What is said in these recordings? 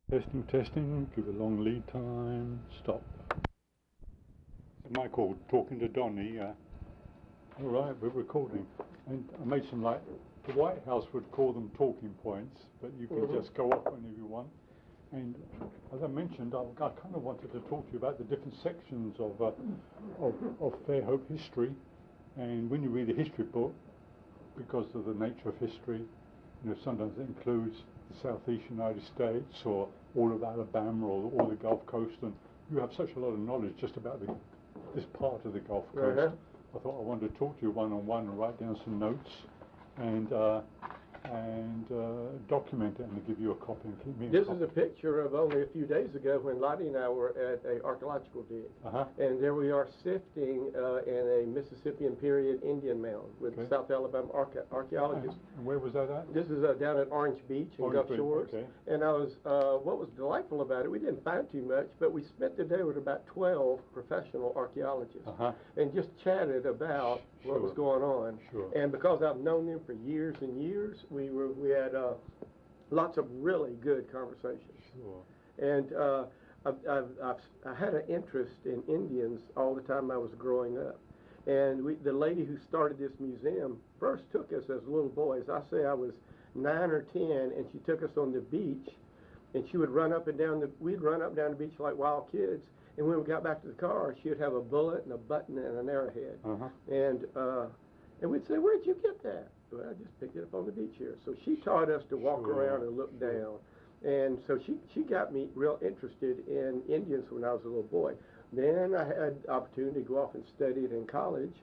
Testing, testing, give a long lead time, stop. Michael talking to Donnie. All right, we're recording. And I made some, like, the White House would call them talking points, but you can just go off whenever you want. And as I mentioned, I kind of wanted to talk to you about the different sections of Fairhope history. And when you read a history book, because of the nature of history, you know, sometimes it includes the southeast United States or all of Alabama or the Gulf Coast, and you have such a lot of knowledge just about this part of the Gulf Coast. I thought I wanted to talk to you one-on-one and write down some notes and document it and give you a copy and keep me a copy. This is a picture of only a few days ago when Lottie and I were at an archaeological dig. And there we are sifting in a Mississippian-period Indian mound with South Alabama archaeologists. And where was that at? This is down at Orange Beach in Gulf Shores. And I was, what was delightful about it, we didn't find too much, but we spent the day with about 12 professional archaeologists and just chatted about what was going on. And because I've known them for years and years, we had lots of really good conversations. And I had an interest in Indians all the time I was growing up. And the lady who started this museum first took us as little boys. I say I was 9 or 10, and she took us on the beach, and she would run up and down we'd run up and down the beach like wild kids. And when we got back to the car, she would have a bullet and a button and an arrowhead. And we'd say, "Where'd you get that?" "Well, I just picked it up on the beach here." So she taught us to walk around and look down. And so she got me real interested in Indians when I was a little boy. Then I had the opportunity to go off and study it in college.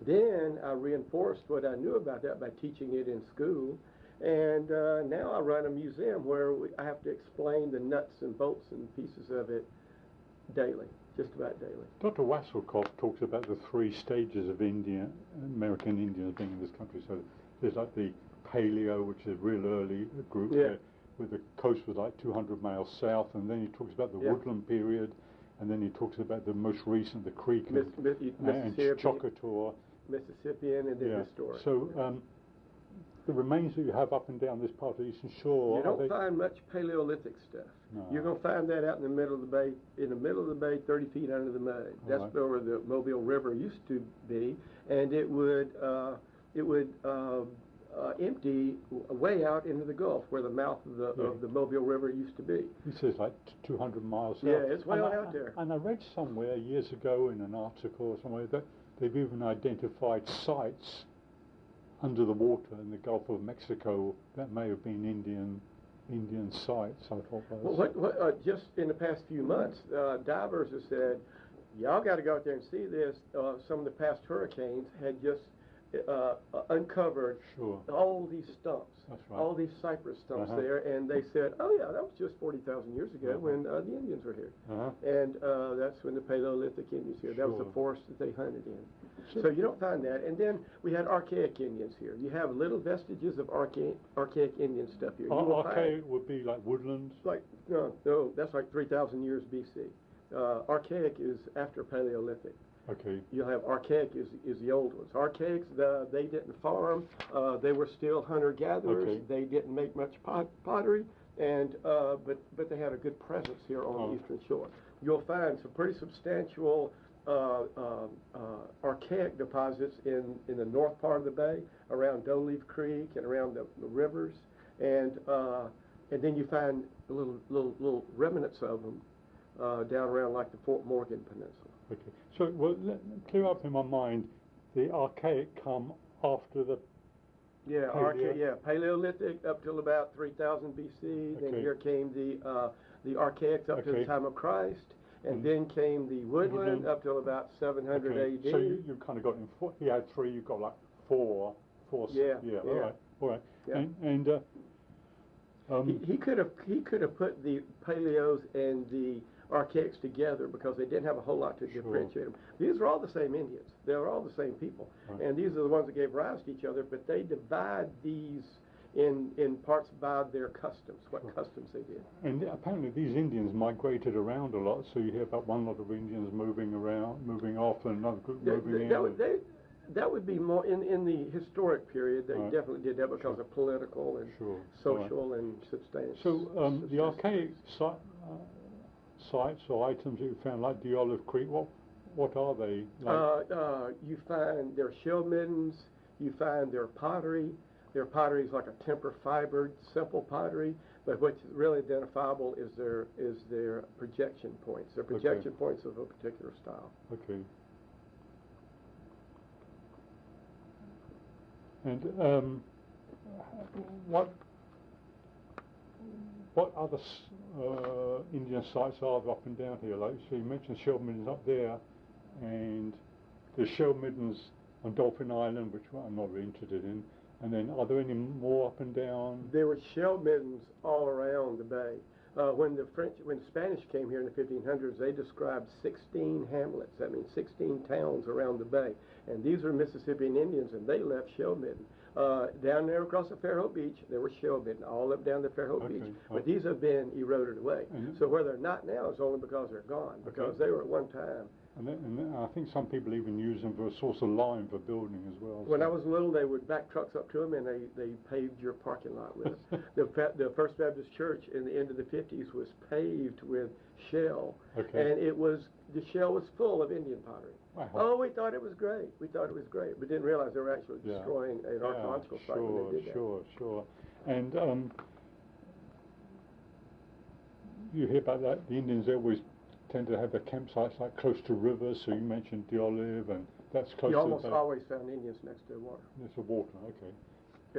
Then I reinforced what I knew about that by teaching it in school. And now I run a museum where I have to explain the nuts and bolts and pieces of it daily. Just about daily. Dr. Wasselkoff talks about the 3 stages of American Indians being in this country. So there's like the Paleo, which is a real early group, where the coast was like 200 miles south, and then he talks about the woodland period, and then he talks about the most recent, the Creek and Choctaw. Mississippian and then historic. So the remains that you have up and down this part of the eastern shore, you don't find much Paleolithic stuff. No. You're going to find that out in the middle of the bay, 30 feet under the mud. That's where the Mobile River used to be, and it would empty way out into the Gulf where the mouth of the Mobile River used to be. He says like 200 miles south. Yeah, it's way out there. And I read somewhere years ago in an article or somewhere that they've even identified sites under the water in the Gulf of Mexico that may have been Indian sites. I thought what just in the past few months, divers have said, y'all got to go out there and see this. Some of the past hurricanes had just uncovered all these stumps, all these cypress stumps there, and they said, "Oh yeah, that was just 40,000 years ago when the Indians were here," and that's when the Paleolithic Indians here. That was the forest that they hunted in. So you don't find that. And then we had archaic Indians here. You have little vestiges of archaic Indian stuff here. Archaic would be like woodlands. Like no, that's like 3,000 years BC. Archaic is after Paleolithic. You'll have archaic is the old ones. Archaics, they didn't farm. They were still hunter-gatherers. They didn't make much pottery, and but they had a good presence here on the eastern shore. You'll find some pretty substantial archaic deposits in the north part of the bay, around Doleaf Creek and around the rivers, and then you find little remnants of them down around like the Fort Morgan Peninsula. So clear up in my mind, the archaic come after the Paleolithic up till about 3000 BC. Then here came the archaics up to the time of Christ, and then came the woodland up till about 700 AD. So you kind of got in four. He had 3. You got like 4. All right. And he could have put the Paleos and the archaics together because they didn't have a whole lot to differentiate them. These are all the same Indians. They were all the same people. And these are the ones that gave rise to each other, but they divide these in parts by their customs, what customs they did. And apparently these Indians migrated around a lot, so you hear about one lot of Indians moving around, moving off, and another group moving in. That would be more in the historic period. They definitely did that because of political and social and substantial. So the archaic sites or items that you found, like the Olive Creek, what are they? Like? You find their shell middens. You find their pottery. Their pottery is like a temper fibered, simple pottery. But what's really identifiable is their projection points. Their projection points of a particular style. Okay. And what other Indian sites are there up and down here? Like, so you mentioned shell middens up there, and there's shell middens on Dolphin Island, which I'm not really interested in. And then, are there any more up and down? There were shell middens all around the bay. When the Spanish came here in the 1500s, they described 16 hamlets. That means 16 towns around the bay. And these are Mississippian Indians, and they left shell midden. Down there across the Fairhope Beach, there were shell midden all up down the Fairhope Beach. But these have been eroded away. So where they're not now is only because they're gone, because they were at one time. And I think some people even use them for a source of lime for building as well. When I was little, they would back trucks up to them, and they paved your parking lot with it. The First Baptist Church in the end of the 50s was paved with shell, and the shell was full of Indian pottery. Wow. Oh, we thought it was great. We thought it was great, but didn't realize they were actually destroying an archaeological site when they did that. Sure. And you hear about that, the Indians always tend to have their campsites like close to rivers, so you mentioned the Olive, and that's close to... You almost always found Indians next to water. Next to water, okay.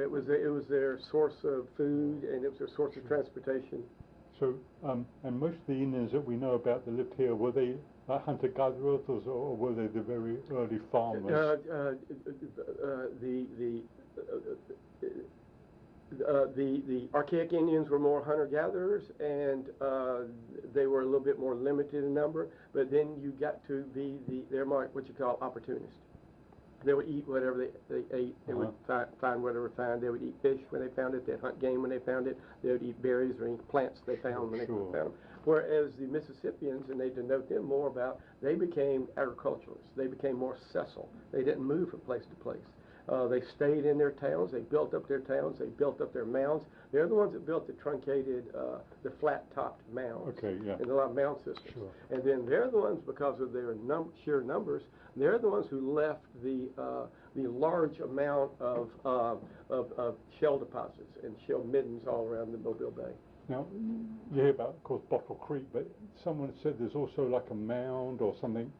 It was their source of food, and it was their source of transportation. So, and most of the Indians that we know about that lived here, were they like hunter-gatherers, or were they the very early farmers? The archaic Indians were more hunter-gatherers, and they were a little bit more limited in number. But then you got to be they're more what you call opportunists. They would eat whatever they ate. They would find whatever found. They would eat fish when they found it. They'd hunt game when they found it. They would eat berries or any plants they found when they found them. Whereas the Mississippians, and they denote them more about, they became agriculturalists. They became more sessile. They didn't move from place to place. They stayed in their towns. They built up their towns. They built up their mounds. They're the ones that built the truncated, the flat-topped mounds. And a lot of mound systems. And then they're the ones, because of their sheer numbers, they're the ones who left the large amount of shell deposits and shell middens all around the Mobile Bay. Now, you hear about, of course, Bottle Creek, but someone said there's also like a mound or something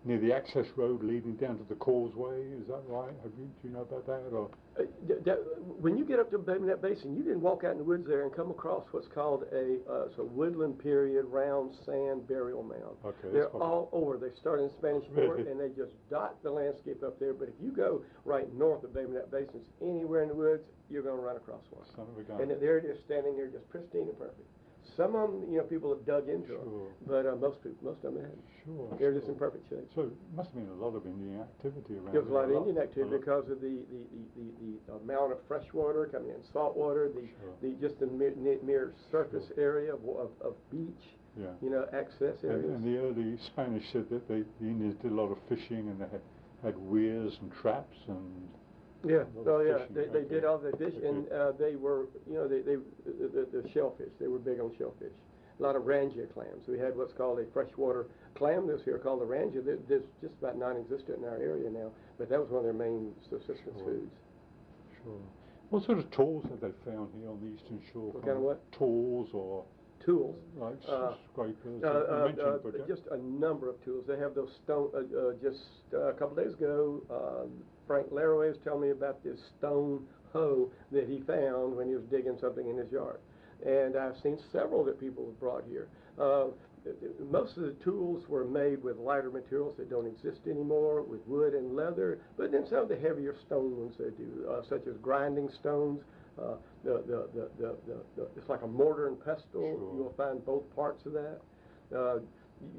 near the access road leading down to the causeway. Is that right? Do you know about that? Or when you get up to that basin, you can walk out in the woods there and come across what's called a woodland-period round sand burial mound. They're all over. They start in the Spanish Fort, and they just dot the landscape up there. But if you go right north of that basin, anywhere in the woods, you're going to run across one. And there it is, standing there, just pristine and perfect. Some of them, people have dug into them, but most of them haven't. They're just in perfect shape. So it must have been a lot of Indian activity around. There was a lot of Indian activity because of the amount of fresh water coming in, salt water, just the mere surface area of beach, access areas. And the early Spanish said that the Indians did a lot of fishing, and they had weirs and traps and. They did all the fish, and they were, the shellfish. They were big on shellfish. A lot of ranja clams. We had what's called a freshwater clam this here called the ranja. That's just about non-existent in our area now, but that was one of their main subsistence foods. What sort of tools have they found here on the eastern shore? What kind of what? Tools or... Tools. Like scrapers? Just a number of tools. They have those stone, just a couple days ago, Frank Laraway was telling me about this stone hoe that he found when he was digging something in his yard. And I've seen several that people have brought here. Most of the tools were made with lighter materials that don't exist anymore, with wood and leather, but then some of the heavier stone ones they do, such as grinding stones. It's like a mortar and pestle. You'll find both parts of that.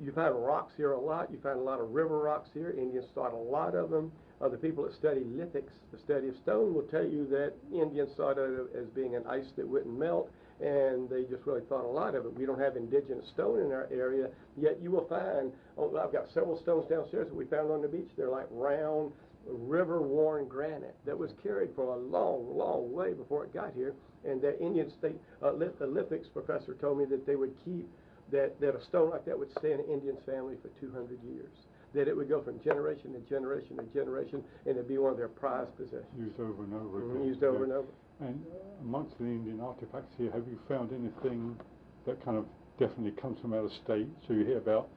You find rocks here a lot. You find a lot of river rocks here. Indians thought a lot of them. The people that study lithics, the study of stone, will tell you that Indians thought of it as being an ice that wouldn't melt, and they just really thought a lot of it. We don't have indigenous stone in our area, yet you will find, I've got several stones downstairs that we found on the beach. They're like round, river-worn granite that was carried for a long, long way before it got here. And the Indian state lithics professor told me that they would keep that a stone like that would stay in an Indian's family for 200 years. That it would go from generation to generation to generation, and it'd be one of their prized possessions. Used over and over again. Used over and over. And amongst the Indian artifacts here, have you found anything that kind of definitely comes from out of state? So you hear about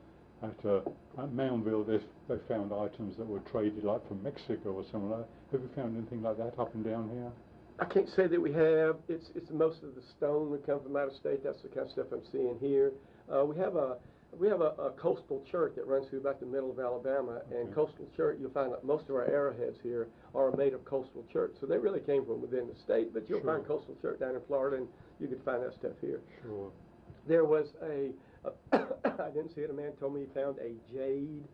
at Moundville, they found items that were traded like from Mexico or something like that. Have you found anything like that up and down here? I can't say that we have. It's most of the stone would come from out of state. That's the kind of stuff I'm seeing here. We have a coastal chert that runs through about the middle of Alabama, and coastal chert, you'll find that most of our arrowheads here are made of coastal chert. So they really came from within the state, but you'll find coastal chert down in Florida, and you can find that stuff here. Sure. There was I didn't see it, a man told me he found a jade,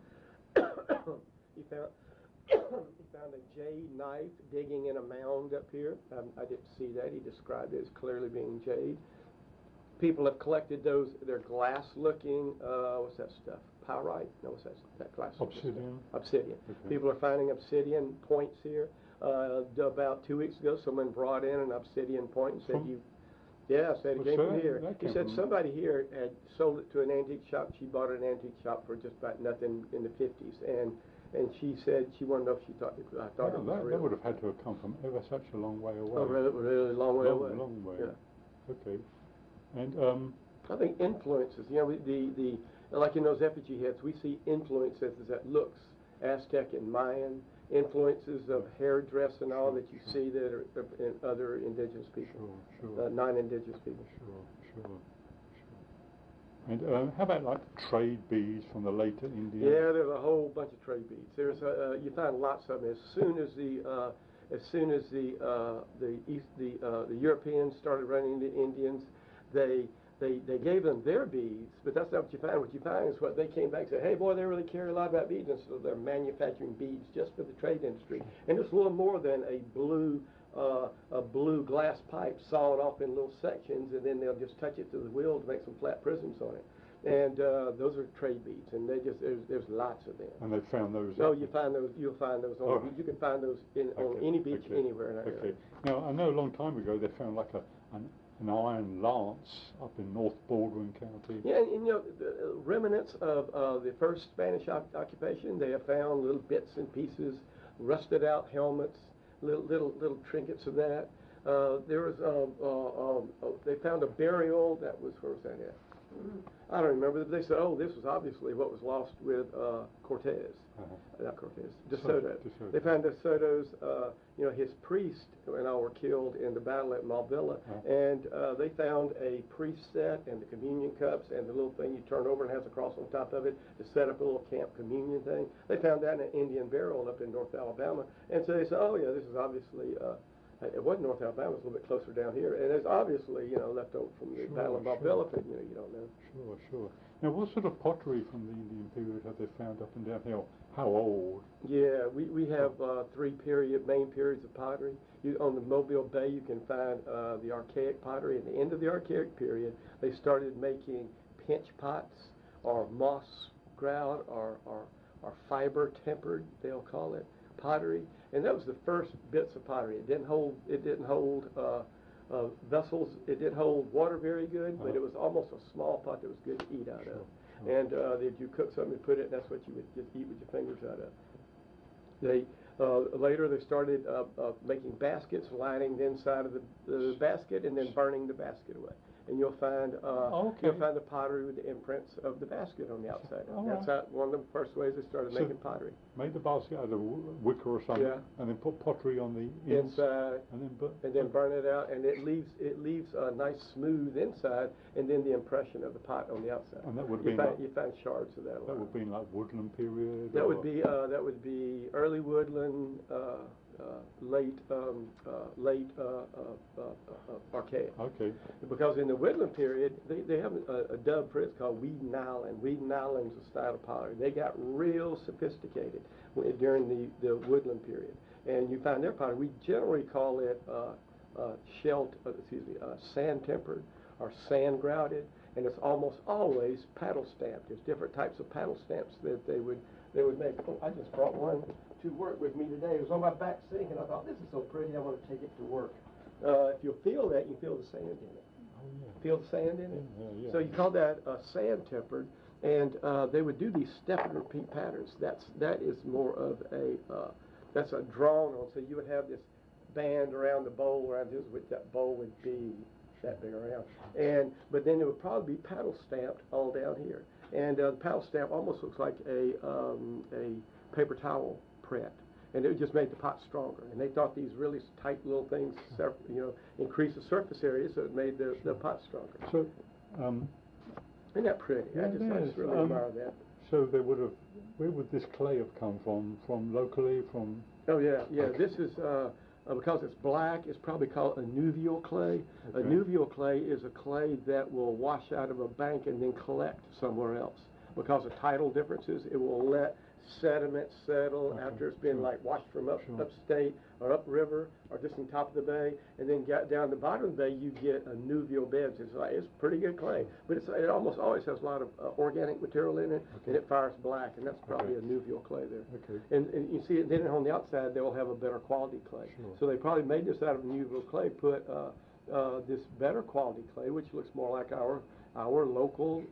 he found a jade knife digging in a mound up here. I didn't see that. He described it as clearly being jade. People have collected those. They're glass-looking. What's that stuff? Pyrite? No, what's that glass? Obsidian. Obsidian. Okay. People are finding obsidian points here. About 2 weeks ago, someone brought in an obsidian point and said, said it came from here. He said somebody here had sold it to an antique shop. She bought it at an antique shop for just about nothing in the 50s, and she said she wanted to know if she thought it was real. That would have had to have come from ever such a long way away. Oh, really long way away. Long way. Yeah. Okay. And I think influences. You know, the like in those effigy heads, we see influences that looks Aztec and Mayan, influences of hairdress and all that you see that are in other indigenous people, non-indigenous people. Sure. And how about like trade beads from the later Indians? Yeah, there's a whole bunch of trade beads. There's you find lots of them. As soon as the Europeans started running the Indians, they gave them their beads, but that's not what you find. What you find is what they came back and said, hey, boy, they really care a lot about beads, and so they're manufacturing beads just for the trade industry. And it's a little more than a blue glass pipe sawed off in little sections, and then they'll just touch it to the wheel to make some flat prisms on it. And those are trade beads, and there's lots of them. And they found those? No, you'll find those on, you can find those on any beach anywhere in our area. Now, I know a long time ago they found like an iron lance up in North Baldwin County. Yeah, and you know, the remnants of the first Spanish occupation, they have found little bits and pieces, rusted out helmets, little trinkets of that. There was they found a burial that was, where was that at? I don't remember. They said, oh, this was obviously what was lost with Cortez. Not Cortez, De Soto. They found De Soto's, you know, his priest and all were killed in the battle at Malvilla. And they found a priest set and the communion cups and the little thing you turn over and has a cross on top of it to set up a little camp communion thing. They found that in an Indian burial up in North Alabama. And so they said, oh, yeah, this is obviously... it wasn't North Alabama, it was a little bit closer down here. And it's obviously, you know, left over from the Battle of Malvilla, but, you know, you don't know. Sure. Now, what sort of pottery from the Indian period have they found up and down here? How old? Yeah, we have three main periods of pottery. On the Mobile Bay, you can find the archaic pottery. At the end of the archaic period, they started making pinch pots or moss grout or fiber tempered, they'll call it, pottery. And that was the first bits of pottery. It didn't hold vessels. It didn't hold water very good, but it was almost a small pot that was good to eat out of. And if you cook something and put it, that's what you would just eat with your fingers out of. They later they started making baskets, lining the inside of the basket, and then burning the basket away. And you'll find the pottery with the imprints of the basket on the outside. That's one of the first ways they started making pottery. Made the basket out of wicker or something, and then put pottery on the inside, and then burn it out, and it leaves a nice smooth inside, and then the impression of the pot on the outside. And that would be you find shards of that. That would be like woodland period. That would be early woodland. Late archaic. Okay. Because in the woodland period, they have a dub for it called Weedon Island. Weedon Island is a style of pottery. They got real sophisticated during the woodland period, and you find their pottery. We generally call it sand tempered or sand grouted, and it's almost always paddle stamped. There's different types of paddle stamps that they would make. Oh, I just brought one to work with me today. It was on my back sink, and I thought, this is so pretty, I want to take it to work. If you'll feel that, you feel the sand in it. Oh, yeah. Feel the sand in it? Yeah. So you call that sand tempered, and they would do these step and repeat patterns. That is more of a, that's a drawn on. So you would have this band around the bowl around this, which that bowl would be that big around. But then it would probably be paddle stamped all down here. And the paddle stamp almost looks like a paper towel print. And it just made the pot stronger. And they thought these really tight little things, increase the surface area, so it made the pot stronger. So, isn't that pretty? Yeah, I just really admire that. So they would have, where would this clay have come from? From locally, from? Oh yeah. Okay. This is because it's black. It's probably called alluvial clay. Okay. Alluvial clay is a clay that will wash out of a bank and then collect somewhere else. Because of tidal differences, it will let sediment settle after it's been like washed from upstate or upriver or just on top of the bay, and then got down the bottom of the bay, you get alluvial beds. It's pretty good clay, but it almost always has a lot of organic material in it, and it fires black, and that's probably alluvial clay there. Okay. And you see it then on the outside, they will have a better quality clay. Sure. So they probably made this out of alluvial clay, put this better quality clay, which looks more like our local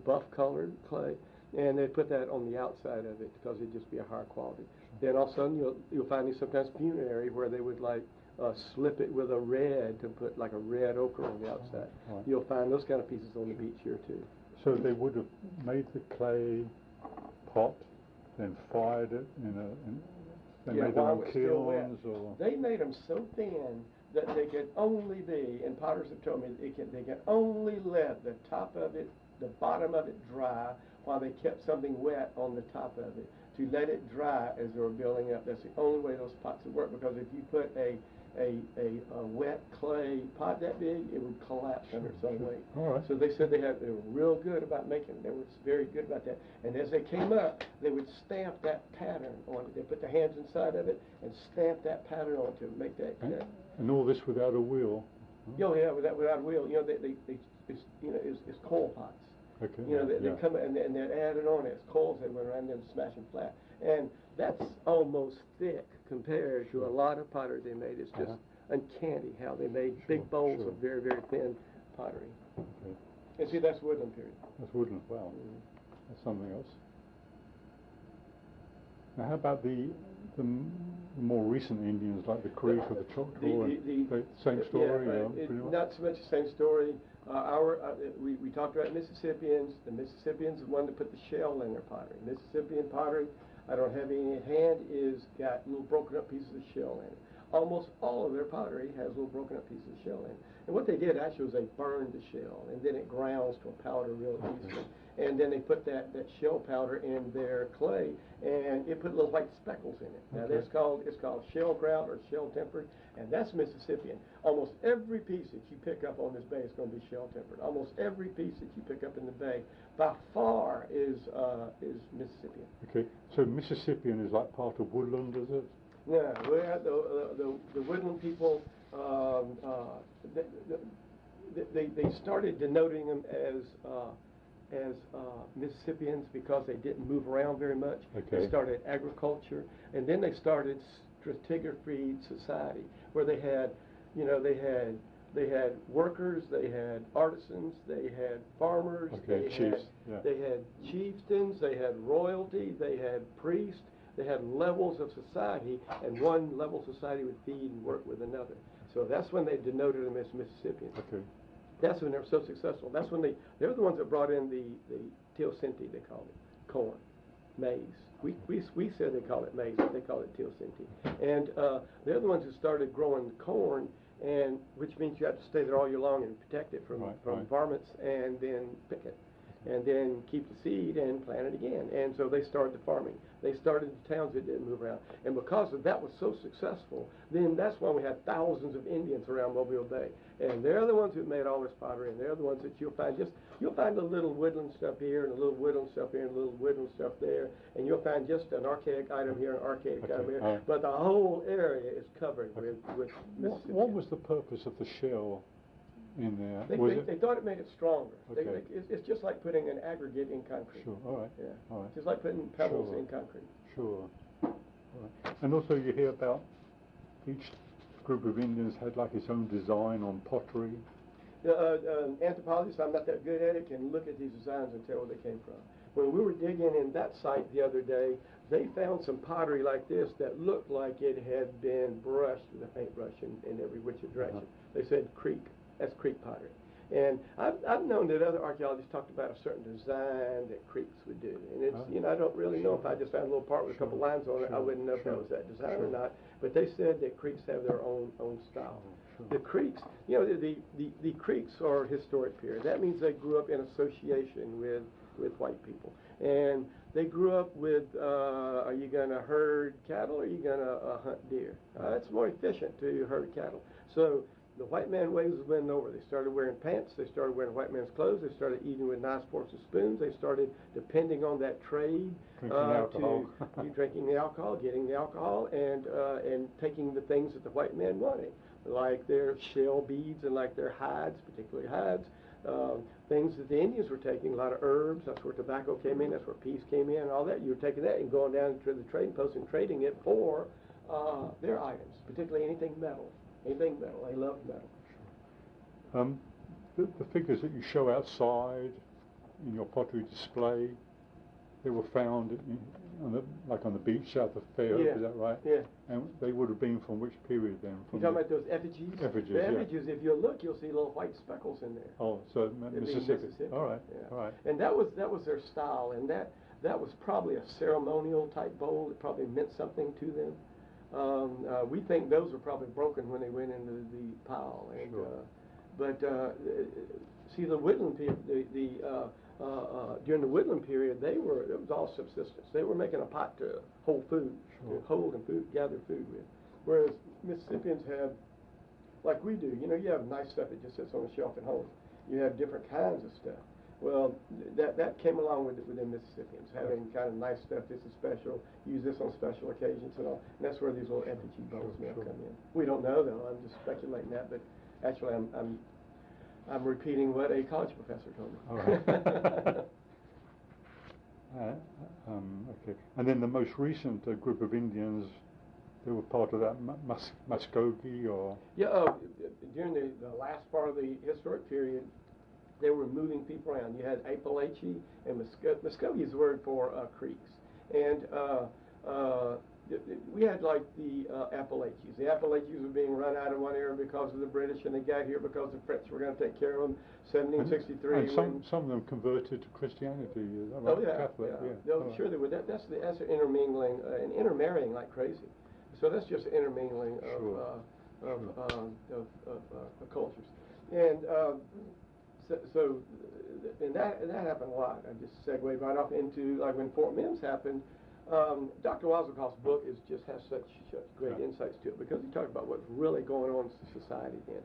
buff-colored clay. And they put that on the outside of it because it'd just be a higher quality. Then all of a sudden you'll find these sometimes funerary where they would like slip it with a red to put like a red ochre on the outside. Right. You'll find those kind of pieces on the beach here too. So they would have made the clay pot, then fired it they made them on kilns or? They made them so thin that they could only be, and potters have told me they can only let the top of it, the bottom of it dry while they kept something wet on the top of it, to let it dry as they were building up. That's the only way those pots would work, because if you put a wet clay pot that big, it would collapse under its own weight. All right. So they said they were real good about making them. They were very good about that. And as they came up, they would stamp that pattern on it. They put their hands inside of it and stamp that pattern on it to make that. And all this without a wheel? Oh yeah, without a wheel. It's coal pots. Okay. They come and they're added on as coals. They went around them smashing flat, and that's almost thick compared to a lot of pottery they made. It's just uncanny how they made big bowls of very, very thin pottery. Okay. And see, that's woodland period. That's woodland. Wow. That's something else. Now, how about the more recent Indians, like the Creek or the Choctaw? Same story, pretty much? Not so much the same story. We talked about Mississippians. The Mississippians are the one that put the shell in their pottery. Mississippian pottery, I don't have any in hand, is got little broken up pieces of shell in it. Almost all of their pottery has little broken up pieces of shell in it. And what they did actually was they burned the shell, and then it grounds to a powder real easily. And then they put that shell powder in their clay, and it put little white speckles in it. Now it's called shell ground or shell tempered, and that's Mississippian. Almost every piece that you pick up on this bay is going to be shell tempered. Almost every piece that you pick up in the bay, by far, is Mississippian. Okay, so Mississippian is like part of woodland, is it? No, the woodland people, they started denoting them as Mississippians because they didn't move around very much. Okay. They started agriculture, and then they started stratigraphied society, where they had workers, they had artisans, they had farmers, they had chieftains, they had royalty, they had priests. They had levels of society, and one level of society would feed and work with another. So that's when they denoted them as Mississippians. Okay. That's when they were so successful. That's when they were the ones that brought in the teosinte, they called it, corn, maize. We said they call it maize, but they call it teosinte. And they're the ones who started growing corn, and which means you have to stay there all year long and protect it from varmints, and then pick it, and then keep the seed and plant it again. And so they started the farming. They started the towns that didn't move around. And because of that was so successful, then that's why we had thousands of Indians around Mobile Bay. And they're the ones who made all this pottery, and they're the ones that you'll find a little woodland stuff here, and a little woodland stuff here, and a little woodland stuff there, and you'll find just an archaic item here, an archaic item here. But the whole area is covered with Mississippi. What was the purpose of the shell in there? They thought it made it stronger. Okay. It's just like putting an aggregate in concrete. Sure, all right. Yeah. All right. Just like putting pebbles in concrete. Sure. Right. And also you hear about each group of Indians had like its own design on pottery. Anthropologists, I'm not that good at it, can look at these designs and tell where they came from. When we were digging in that site the other day, they found some pottery like this that looked like it had been brushed with a paintbrush in every which direction. They said creek, that's creek pottery. And I've known that other archaeologists talked about a certain design that creeks would do. And it's, you know, I don't really know if I just found a little part with a couple lines on it, I wouldn't know if that was that design or not. But they said that creeks have their own style. The creeks, you know, the creeks are historic period. That means they grew up in association with white people. And they grew up with, are you going to herd cattle or are you going to hunt deer? It's more efficient to herd cattle. So the white man ways was winning over. They started wearing pants. They started wearing white man's clothes. They started eating with knives, forks, and spoons. They started depending on that trade to drinking the alcohol, getting the alcohol, and taking the things that the white man wanted, like their shell beads and like their hides, particularly hides. Things that the Indians were taking, a lot of herbs, that's where tobacco came in, that's where peace came in, and all that. You were taking that and going down to the trading post and trading it for their items, particularly anything metal. Anything metal. They loved metal. The figures that you show outside in your pottery display, they were found on the beach south of Fairhope, is that right? Yeah. And they would have been from which period then? You're talking about those effigies? Effigies, the effigies, if you look, you'll see little white speckles in there. Oh, so Mississippi. All right, yeah. All right. And that was their style, and that was probably a ceremonial type bowl. It probably meant something to them. We think those were probably broken when they went into the pile. And, see, the woodland period, during the woodland period, it was all subsistence. They were making a pot to hold food, to hold and gather food with. Whereas Mississippians had, like we do, you know, you have nice stuff that just sits on the shelf at home. You have different kinds of stuff. Well, that came along with the Mississippians, having kind of nice stuff. This is special. Use this on special occasions and all. And that's where these little effigy bowls may have come in. We don't know though. I'm just speculating that. But actually, I'm repeating what a college professor told me. All right. Okay. And then the most recent group of Indians, they were part of that Muskogee, or? Yeah. During the last part of the historic period, they were moving people around. You had Appalachia and Muskogee is the word for creeks. And we had like the Appalachians. The Appalachians were being run out of one area because of the British, and they got here because the French were going to take care of them. 1763. And some of them converted to Christianity. Is that right? Oh yeah, Catholic, yeah. No, sure they would. That's an intermingling and intermarrying like crazy. So that's just intermingling of cultures. And and that happened a lot. I just segued right off into like when Fort Mims happened. Dr. Wazelkoff's book just has such great insights to it because he talked about what's really going on in society then.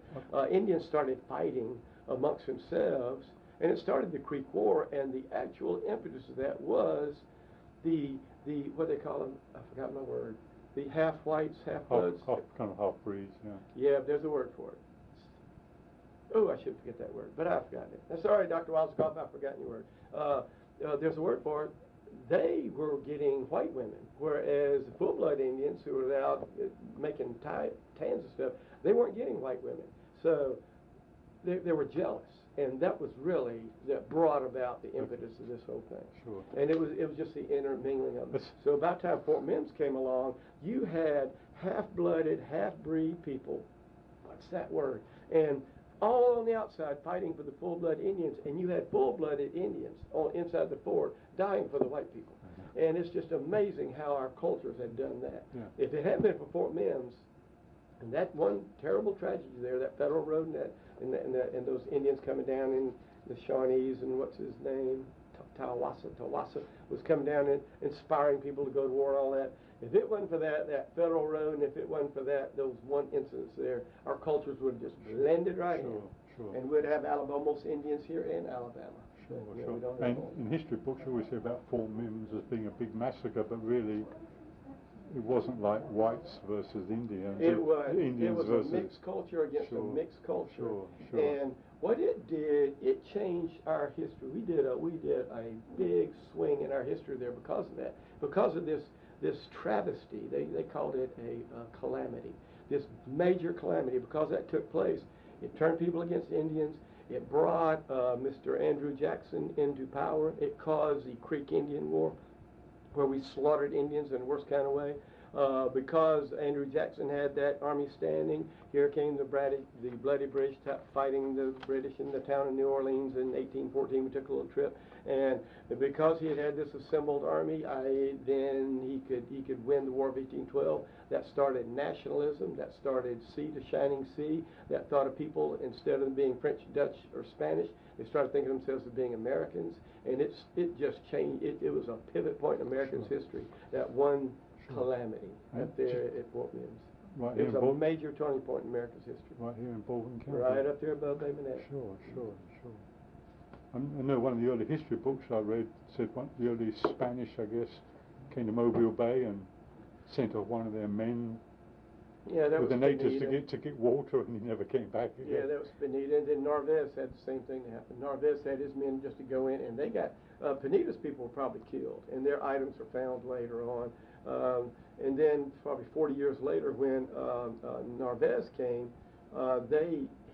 Indians started fighting amongst themselves, and it started the Creek War, and the actual impetus of that was the what they call them, I forgot my word, the half-whites, half-bloods. Kind of half-breeds, yeah. Yeah, there's a word for it. Oh, I should forget that word, but I've forgotten it. That's all right, Dr. Wazelkoff, I've forgotten your word. There's a word for it. They were getting white women, whereas the full-blood Indians who were out making tans and stuff, they weren't getting white women. So they were jealous, and that was really that brought about the impetus of this whole thing. Sure. And it was just the intermingling of it. So about the time Fort Mims came along, you had half-blooded, half-breed people. What's that word? And all on the outside fighting for the full-blood Indians, and you had full-blooded Indians inside the fort dying for the white people. And it's just amazing how our cultures had done that. Yeah. If it hadn't been for Fort Mims, and that one terrible tragedy there, that federal road and those Indians coming down in the Shawnees and what's his name, Tawassa was coming down and inspiring people to go to war and all that. If it wasn't for that federal road, and if it wasn't for those one incidents there, our cultures would have just blended right in. Sure. And we'd have almost Indians here in Alabama. Sure. And in history books, you always hear about Fort Mims as being a big massacre, but really, it wasn't like whites versus Indians. It was a mixed culture against a mixed culture. Sure. And what it did, it changed our history. We did a big swing in our history there because of that. Because of this this travesty. They called it a calamity, this major calamity, because that took place. It turned people against Indians. It brought Mr. Andrew Jackson into power. It caused the Creek Indian War, where we slaughtered Indians in the worst kind of way. Because Andrew Jackson had that army standing, here came the bloody British fighting the British in the town of New Orleans in 1814. We took a little trip, and because he had this assembled army, then he could win the War of 1812. That started nationalism. That started sea to shining sea. That thought of people, instead of being French, Dutch, or Spanish, they started thinking of themselves as being Americans, and it just changed. It was a pivot point in Americans' history. That one calamity up there at Fort Mims. Right, it was a major turning point in America's history. Right here in Baldwin County. Right up there above Baymanette. Sure. I know one of the early history books I read said the early Spanish, I guess, came to Mobile Bay and sent off one of their men with the natives to get water, and he never came back again. Yeah, that was Pineda. And then Narvaez had the same thing happen. Narvaez had his men just to go in, and they got Pineda's people were probably killed, and their items were found later on. And then probably 40 years later, when Narvaez came,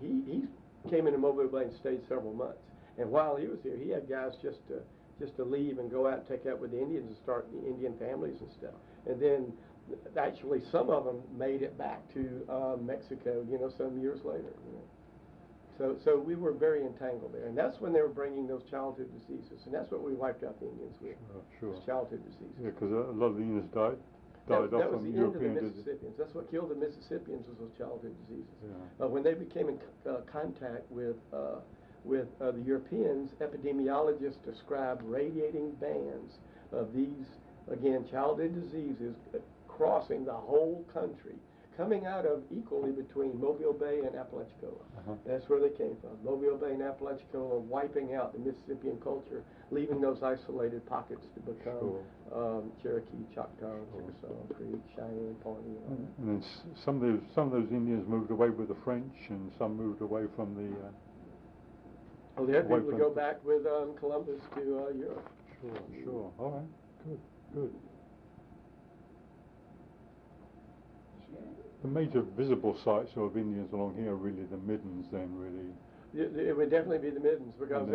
he came into Mobile Bay and stayed several months. And while he was here, he had guys just to leave and go out and take out with the Indians and start the Indian families and stuff. And then actually some of them made it back to Mexico, some years later. So we were very entangled there, and that's when they were bringing those childhood diseases, and that's what we wiped out the Indians with. Sure. Childhood diseases. Yeah, because a lot of the Indians died That off was from the European end of the Mississippians. That's what killed the Mississippians, was those childhood diseases. Yeah. When they became in contact with the Europeans, epidemiologists described radiating bands of these, again, childhood diseases crossing the whole country, coming out of equally between Mobile Bay and Apalachicola. That's where they came from. Mobile Bay and Apalachicola wiping out the Mississippian culture, leaving those isolated pockets to become Cherokee, Choctaw, Chickasaw, Creek, Cheyenne, Pawnee. And then some of those Indians moved away with the French, and some moved away from the. They had people to go back with Columbus to Europe. Sure. All right. Good. The major visible sites of Indians along here are really the middens, then, really. It would definitely be the middens, because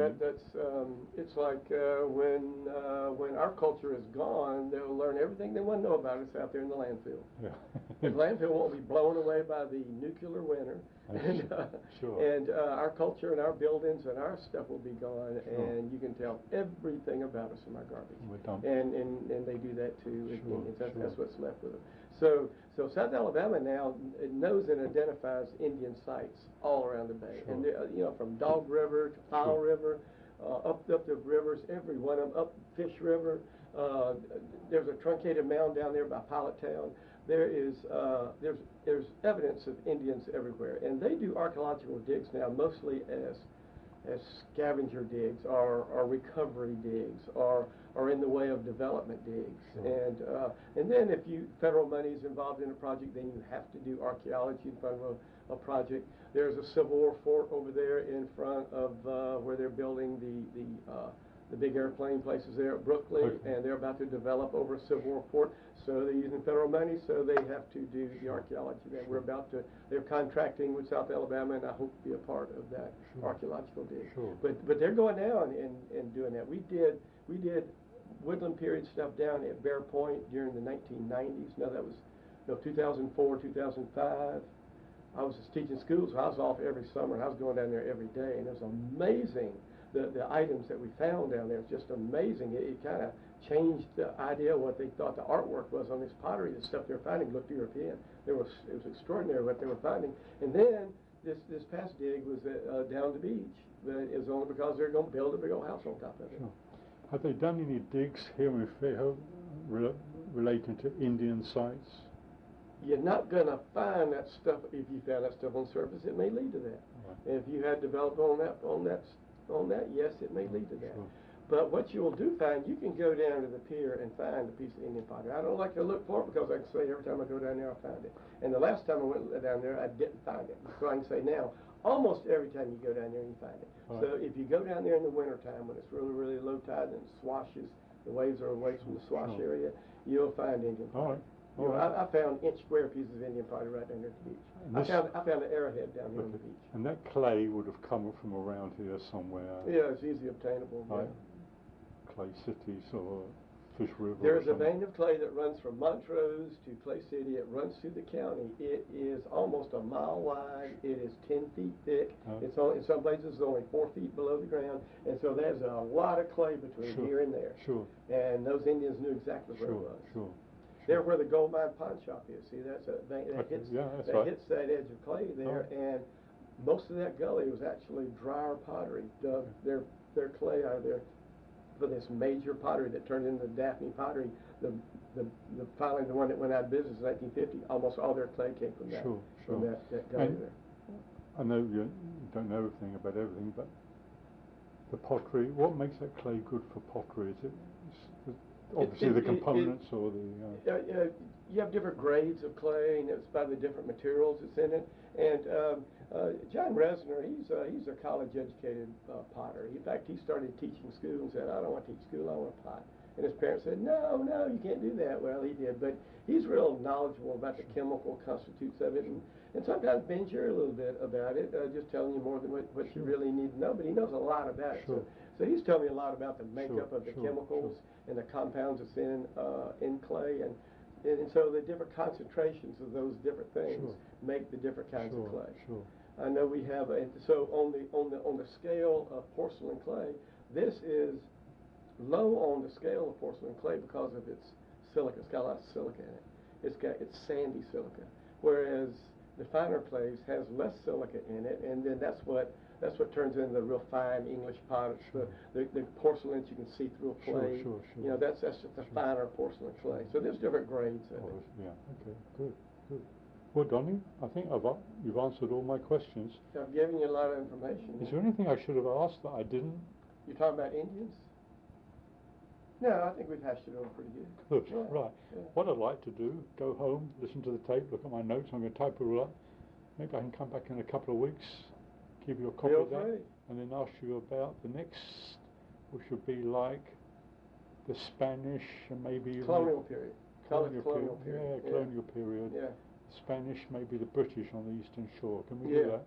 it's like when our culture is gone, they'll learn everything they want to know about us out there in the landfill. Yeah. The landfill won't be blown away by the nuclear winter, and our culture and our buildings and our stuff will be gone, and you can tell everything about us from our garbage. And they do that too. That's what's left with them. So South Alabama now knows and identifies Indian sites all around the bay, and from Dog River to Powell River, up the rivers, every one of them, up Fish River. There's a truncated mound down there by Pilot Town. There's evidence of Indians everywhere, and they do archaeological digs now, mostly as scavenger digs or recovery digs or in the way of development digs. And then if federal money is involved in a project, then you have to do archaeology in front of a project. There's a Civil War fort over there in front of where they're building the big airplane places there at Brookley, and they're about to develop over a Civil War fort. So they're using federal money, so they have to do the archaeology there. They're contracting with South Alabama, and I hope to be a part of that archaeological dig. But they're going down and doing that. We did woodland period stuff down at Bear Point during the 1990s. No, that was 2004, 2005. I was just teaching schools, so I was off every summer, and I was going down there every day, and it was amazing. The items that we found down there, was just amazing. It kind of changed the idea of what they thought the artwork was on this pottery. The stuff they were finding looked European. It was extraordinary what they were finding. And then this past dig was down the beach, but it was only because they're going to build a big old house on top of it. Have they done any digs here in Fairhope relating to Indian sites? You're not going to find that stuff. If you found that stuff on the surface, it may lead to that. Right. If you had developed on that, yes, it may lead to that. But what you will do find, you can go down to the pier and find a piece of Indian pottery. I don't like to look for it because I can say every time I go down there, I'll find it. And the last time I went down there, I didn't find it. So I can say now, almost every time you go down there, you find it. So if you go down there in the wintertime when it's really, really low tide and it swashes the waves are away from the swash area, you'll find Indian pottery. All right. I found inch square pieces of Indian pottery right down there at the beach. I found an arrowhead down here on the beach. And that clay would have come from around here somewhere. Yeah, it's easily obtainable. Right. Clay City, or Fish River. There's a vein of clay that runs from Montrose to Clay City. It runs through the county. It is almost a mile wide. It is 10 feet thick. It's only, in some places it's only 4 feet below the ground. And so there's a lot of clay between here and there. And those Indians knew exactly where it was. There where the gold mine pawn shop is. See, that's a vein that hits that edge of clay there. And most of that gully was actually drier pottery. Their clay out of there for this major pottery that turned into Daphne pottery. Finally the one that went out of business in 1950, almost all their clay came from that, that gully there. I know you don't know everything about everything, but the pottery, what makes that clay good for pottery? Is it obviously the components or the... you have different grades of clay, and it's by the different materials that's in it. And John Resner, he's a college-educated potter. In fact, he started teaching school and said, I don't want to teach school, I want to pot. And his parents said, no, you can't do that. Well, he did, but he's real knowledgeable about the chemical constitutes of it, and sometimes bends you a little bit about it, just telling you more than what you really need to know, but he knows a lot about it. So he's telling me a lot about the makeup of the chemicals and the compounds that's in clay, and so the different concentrations of those different things make the different kinds of clay. I know we have so on the scale of porcelain clay, this is low on the scale of porcelain clay because of its silica. It's got a lot of silica in it. It's sandy silica, whereas the finer clays has less silica in it, and then that's what turns into the real fine English pots, the porcelain you can see through a clay. You know, that's just the finer porcelain clay. So there's different grades of it. Yeah. Okay. Good. Well, Donnie, I think you've answered all my questions. I've given you a lot of information. Is there anything I should have asked that I didn't? You're talking about Indians? No, I think we've hashed it over pretty good. Good, right. What I'd like to do, go home, listen to the tape, look at my notes, I'm going to type it all up. Maybe I can come back in a couple of weeks, give you a copy of that, and then ask you about the next, which would be like the Spanish and maybe... Colonial period. Colonial period. Yeah, colonial period. Yeah. Spanish, maybe the British on the Eastern Shore. Can we do that?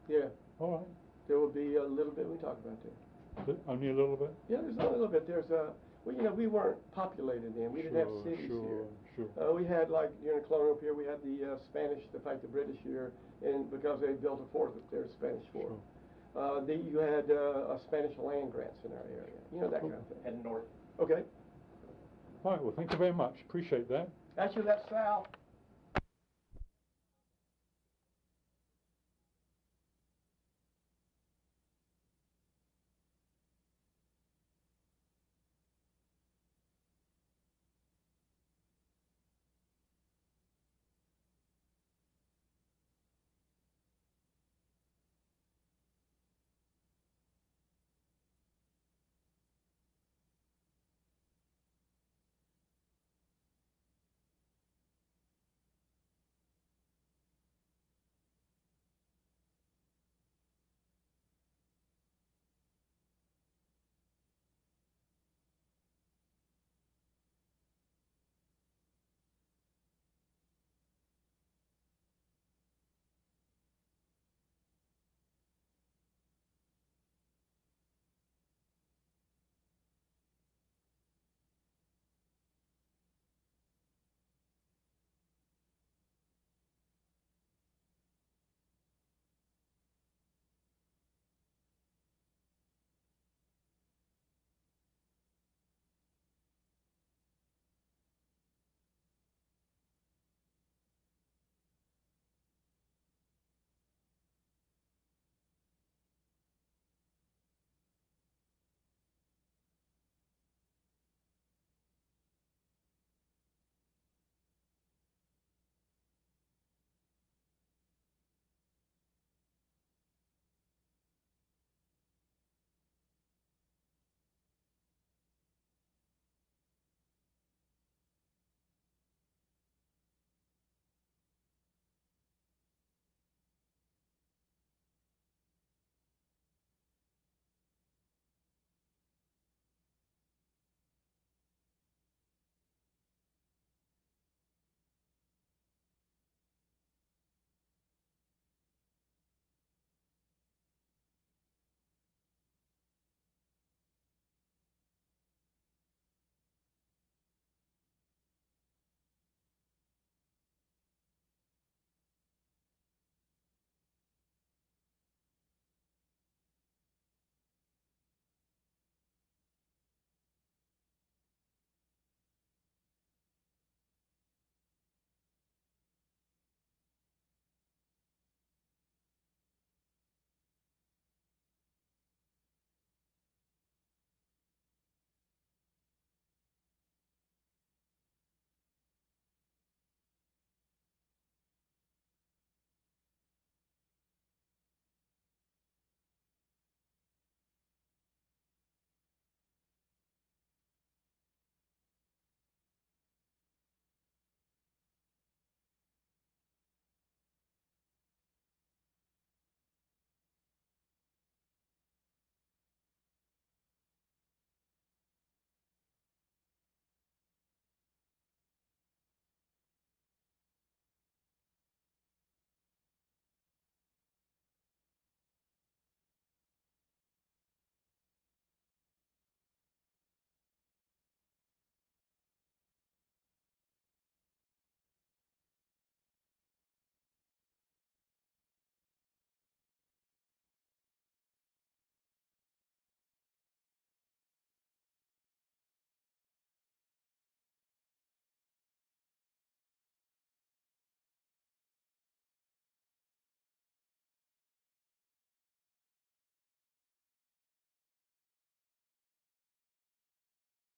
Yeah. All right. There will be a little bit we talk about there. Only a little bit? Yeah, there's only a little bit. There's well, you know, we weren't populated then. We didn't have cities here. We had, like, during the colonial period, we had the Spanish to fight the British here, and because they built a fort up there, Spanish fort. You had Spanish land grants in our area. You know, that kind of thing. And north. Okay. All right, well, thank you very much. Appreciate that. Actually, that's south.